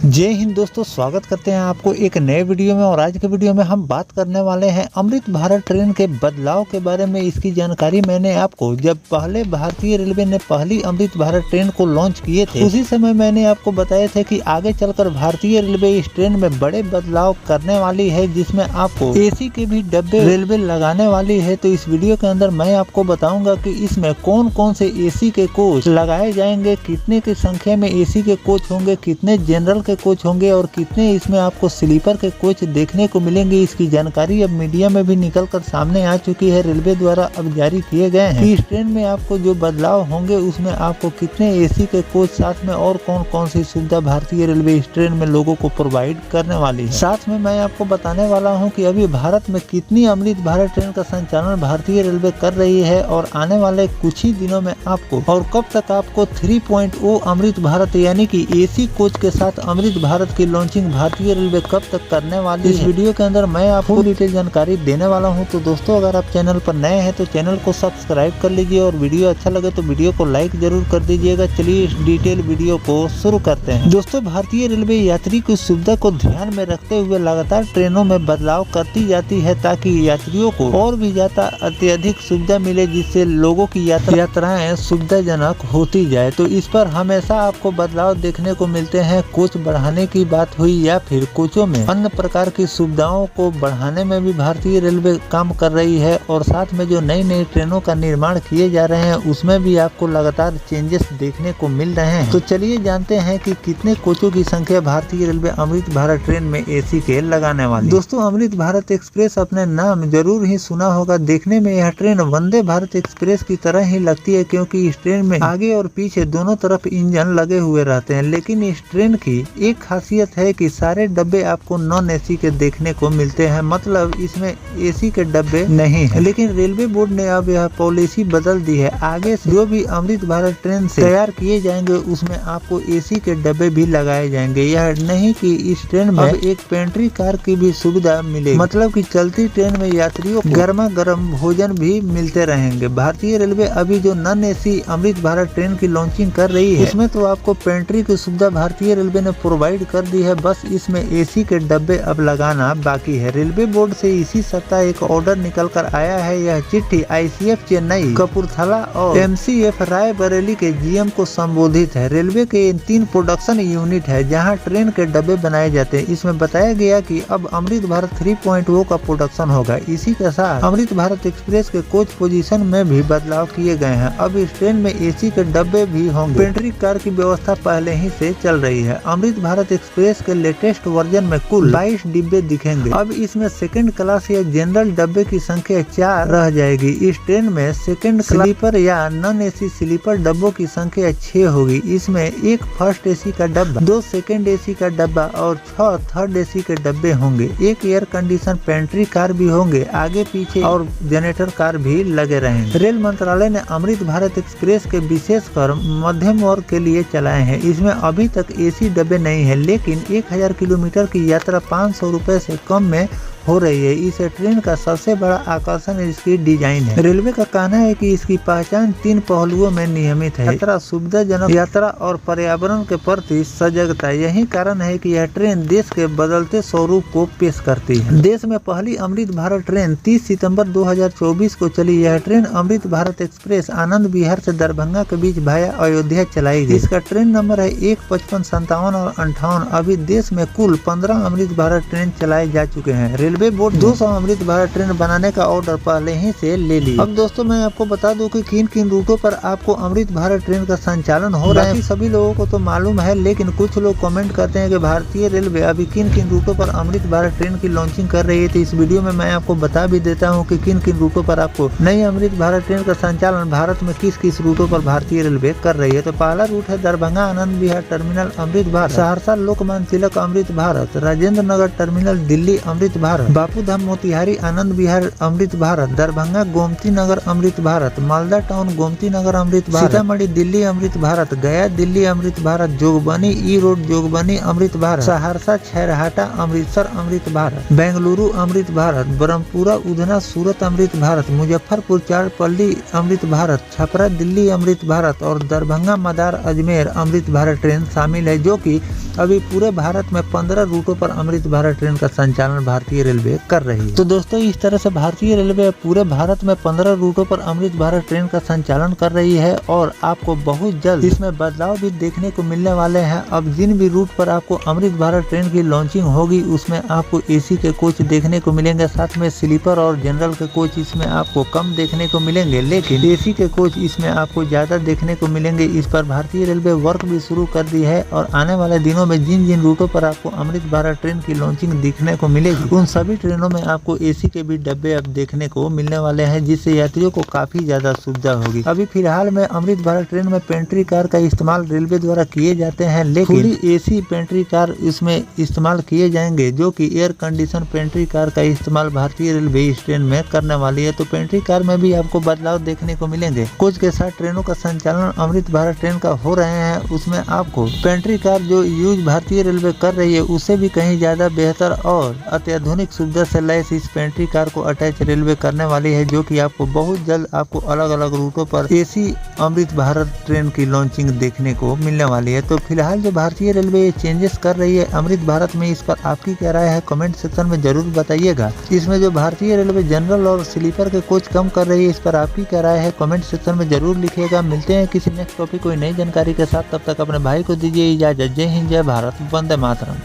जय हिंद दोस्तों, स्वागत करते हैं आपको एक नए वीडियो में। और आज के वीडियो में हम बात करने वाले हैं अमृत भारत ट्रेन के बदलाव के बारे में। इसकी जानकारी मैंने आपको जब पहले भारतीय रेलवे ने पहली अमृत भारत ट्रेन को लॉन्च किए थे, उसी समय मैंने आपको बताया था कि आगे चलकर भारतीय रेलवे इस ट्रेन में बड़े बदलाव करने वाली है, जिसमें आपको एसी के भी डब्बे रेलवे लगाने वाली है। तो इस वीडियो के अंदर मैं आपको बताऊंगा कि इसमें कौन कौन से एसी के कोच लगाए जाएंगे, कितने की संख्या में एसी के कोच होंगे, कितने जनरल के कोच होंगे और कितने इसमें आपको स्लीपर के कोच देखने को मिलेंगे। इसकी जानकारी अब मीडिया में भी निकलकर सामने आ चुकी है, रेलवे द्वारा अब जारी किए गए हैं। इस ट्रेन में आपको जो बदलाव होंगे उसमें आपको कितने एसी के कोच, साथ में और कौन कौन सी सुविधा भारतीय रेलवे इस ट्रेन में लोगों को प्रोवाइड करने वाली है। साथ में मैं आपको बताने वाला हूँ कि अभी भारत में कितनी अमृत भारत ट्रेन का संचालन भारतीय रेलवे कर रही है और आने वाले कुछ ही दिनों में आपको और कब तक आपको 3.0 अमृत भारत यानी कि एसी कोच के साथ अमृत भारत की लॉन्चिंग भारतीय रेलवे कब तक करने वाली है। इस वीडियो के अंदर मैं आपको डिटेल जानकारी देने वाला हूं। तो दोस्तों, अगर आप चैनल पर नए हैं तो चैनल को सब्सक्राइब कर लीजिए और वीडियो अच्छा लगे तो वीडियो को लाइक जरूर कर दीजिएगा। चलिए इस डिटेल वीडियो को शुरू करते हैं। दोस्तों, भारतीय रेलवे यात्री की सुविधा को ध्यान में रखते हुए लगातार ट्रेनों में बदलाव करती जाती है, ताकि यात्रियों को और भी ज्यादा अत्यधिक सुविधा मिले, जिससे लोगों की यात्राएं सुविधाजनक होती जाए। तो इस पर हमेशा आपको बदलाव देखने को मिलते हैं। कोच बढ़ाने की बात हुई या फिर कोचों में अन्य प्रकार की सुविधाओं को बढ़ाने में भी भारतीय रेलवे काम कर रही है। और साथ में जो नई नई ट्रेनों का निर्माण किए जा रहे हैं उसमें भी आपको लगातार चेंजेस देखने को मिल रहे हैं। तो चलिए जानते हैं कि कितने कोचों की संख्या भारतीय रेलवे अमृत भारत ट्रेन में एसी के लगाने वाली। दोस्तों, अमृत भारत एक्सप्रेस अपने नाम जरूर ही सुना होगा। देखने में यह ट्रेन वंदे भारत एक्सप्रेस की तरह ही लगती है, क्योंकि इस ट्रेन में आगे और पीछे दोनों तरफ इंजन लगे हुए रहते हैं। लेकिन इस ट्रेन की एक खासियत है कि सारे डब्बे आपको नॉन एसी के देखने को मिलते हैं, मतलब इसमें एसी के डब्बे नहीं है। लेकिन रेलवे बोर्ड ने अब यह पॉलिसी बदल दी है। आगे से जो भी अमृत भारत ट्रेन से तैयार किए जाएंगे उसमें आपको एसी के डब्बे भी लगाए जाएंगे। यह नहीं कि इस ट्रेन में एक पेंट्री कार की भी सुविधा मिलेगी, मतलब कि चलती ट्रेन में यात्रियों को गर्मा गर्म भोजन भी मिलते रहेंगे। भारतीय रेलवे अभी जो non AC Amrit Bharat train की लॉन्चिंग कर रही है उसमें तो आपको पेंट्री की सुविधा भारतीय रेलवे ने प्रोवाइड कर दी है, बस इसमें एसी के डब्बे अब लगाना बाकी है। रेलवे बोर्ड से इसी सप्ताह एक ऑर्डर निकल कर आया है। यह चिट्ठी आईसीएफ चेन्नई, कपूरथला और एमसीएफ रायबरेली के जीएम को संबोधित है। रेलवे के 3 प्रोडक्शन यूनिट है जहां ट्रेन के डब्बे बनाए जाते हैं। इसमें बताया गया कि अब अमृत भारत 3.0 का प्रोडक्शन होगा। इसी के साथ अमृत भारत एक्सप्रेस के कोच पोजीशन में भी बदलाव किए गए हैं। अब इस ट्रेन में एसी के डब्बे भी होंगे। पेंट्री कार की व्यवस्था पहले ही से चल रही है। अमृत भारत एक्सप्रेस के लेटेस्ट वर्जन में कुल 22 डिब्बे दिखेंगे। अब इसमें सेकंड क्लास या जनरल डब्बे की संख्या 4 रह जाएगी। इस ट्रेन में सेकंड स्लीपर या नॉन एसी स्लीपर डब्बों की संख्या 6 होगी। इसमें 1 फर्स्ट एसी का डब्बा, 2 सेकंड एसी का डब्बा और 6 थर्ड एसी के डब्बे होंगे। 1 एयर कंडीशन पेंट्री कार भी होंगे, आगे पीछे और जनरेटर कार भी लगे रहेंगे। रेल मंत्रालय ने अमृत भारत एक्सप्रेस के विशेषकर मध्यम वर्ग के लिए चलाए हैं। इसमें अभी तक एसी डब्बे नहीं है, लेकिन 1000 किलोमीटर की यात्रा 500 रुपए से कम में हो रही है। इस ट्रेन का सबसे बड़ा आकर्षण इसकी डिजाइन है। रेलवे का कहना है कि इसकी पहचान 3 पहलुओं में नियमित है: यात्रा, सुविधाजनक यात्रा और पर्यावरण के प्रति सजगता। यही कारण है कि यह ट्रेन देश के बदलते स्वरूप को पेश करती है। देश में पहली अमृत भारत ट्रेन 30 सितंबर 2024 को चली। यह ट्रेन अमृत भारत एक्सप्रेस आनंद विहार से दरभंगा के बीच भाया अयोध्या चलाई गई। इसका ट्रेन नंबर है 155, 57 और 58। अभी देश में कुल 15 अमृत भारत ट्रेन चलाए जा चुके हैं। Railway board 200 Amrit Bharat train बनाने का ऑर्डर पहले ही से ले लिया। अब दोस्तों, मैं आपको बता दूं कि किन किन रूटों पर आपको अमृत भारत ट्रेन का संचालन हो रहा है। सभी लोगों को तो मालूम है, लेकिन कुछ लोग कमेंट करते हैं कि भारतीय रेलवे अभी किन किन रूटों पर अमृत भारत ट्रेन की लॉन्चिंग कर रही है। तो इस वीडियो में मैं आपको बता भी देता हूँ कि किन किन रूटों पर आपको नई अमृत भारत ट्रेन का संचालन भारत में किस किस रूटों पर भारतीय रेलवे कर रही है। तो पहला रूट है Darbhanga Anand Vihar terminal Amrit Bharat, Saharsa Lokmanya Tilak Amrit Bharat, Rajendra Nagar terminal Delhi Amrit Bharat, Bharat, Bapudham Motihari Anand Vihar Amrit Bharat, Darbhanga Gomti Nagar Amrit Bharat, Malda town Gomti Nagar Amrit Bharat, Sitamarhi Delhi Amrit Bharat, गया दिल्ली अमृत भारत, जोगबनी ई रोड जोगबनी अमृत भारत, सहरसा छरहाटा अमृतसर अमृत भारत, बेंगलुरु अमृत भारत, ब्रह्मपुरा उधना सूरत अमृत भारत, मुजफ्फरपुर चारपल्ली अमृत भारत, छपरा दिल्ली अमृत भारत और दरभंगा मदार अजमेर अमृत भारत ट्रेन शामिल है, जो कि अभी पूरे भारत में 15 रूटों पर अमृत भारत ट्रेन का संचालन भारतीय रेलवे कर रही है। तो दोस्तों, इस तरह से भारतीय रेलवे पूरे भारत में 15 रूटों पर अमृत भारत ट्रेन का संचालन कर रही है और आपको बहुत जल्द इसमें बदलाव भी देखने को मिलने वाले हैं। अब जिन भी रूट पर आपको अमृत भारत ट्रेन की लॉन्चिंग होगी उसमें आपको एसी के कोच देखने को मिलेंगे, साथ में स्लीपर और जनरल के कोच इसमें आपको कम देखने को मिलेंगे, लेकिन एसी के कोच इसमें आपको ज्यादा देखने को मिलेंगे। इस पर भारतीय रेलवे वर्क भी शुरू कर दी है और आने वाले दिनों में जिन जिन रूटों पर आपको अमृत भारत ट्रेन की लॉन्चिंग देखने को मिलेगी उन सभी ट्रेनों में आपको एसी के भी डब्बे अब देखने को मिलने वाले हैं, जिससे यात्रियों को काफी ज्यादा सुविधा होगी। अभी फिलहाल में अमृत भारत ट्रेन में पेंट्री कार का इस्तेमाल रेलवे द्वारा किए जाते हैं, लेकिन फुली एसी पेंट्री कार इसमें इस्तेमाल किए जाएंगे, जो कि एयर कंडीशन पेंट्री कार का इस्तेमाल भारतीय रेलवे इस ट्रेन में करने वाली है। तो पेंट्री कार में भी आपको बदलाव देखने को मिलेंगे। कोच के साथ ट्रेनों का संचालन अमृत भारत ट्रेन का हो रहे हैं, उसमें आपको पेंट्री कार जो यूज भारतीय रेलवे कर रही है उससे भी कहीं ज्यादा बेहतर और अत्याधुनिक सुविधा से लैस इस पेंट्री कार को अटैच रेलवे करने वाली है, जो कि आपको बहुत जल्द आपको अलग अलग रूटों पर एसी अमृत भारत ट्रेन की लॉन्चिंग देखने को मिलने वाली है। तो फिलहाल जो भारतीय रेलवे ये चेंजेस कर रही है अमृत भारत में, इस पर आपकी क्या राय है कमेंट सेक्शन में जरूर बताइएगा। इसमें जो भारतीय रेलवे जनरल और स्लीपर के कोच कम कर रही है इस पर आपकी क्या राय है कमेंट सेक्शन में जरूर लिखिएगा। मिलते हैं किसी नेक्स्ट टॉपिक कोई नई जानकारी के साथ, तब तक अपने भाई को दीजिए इजाजत। जय हिंद, जय भारत, वंदे मातरम।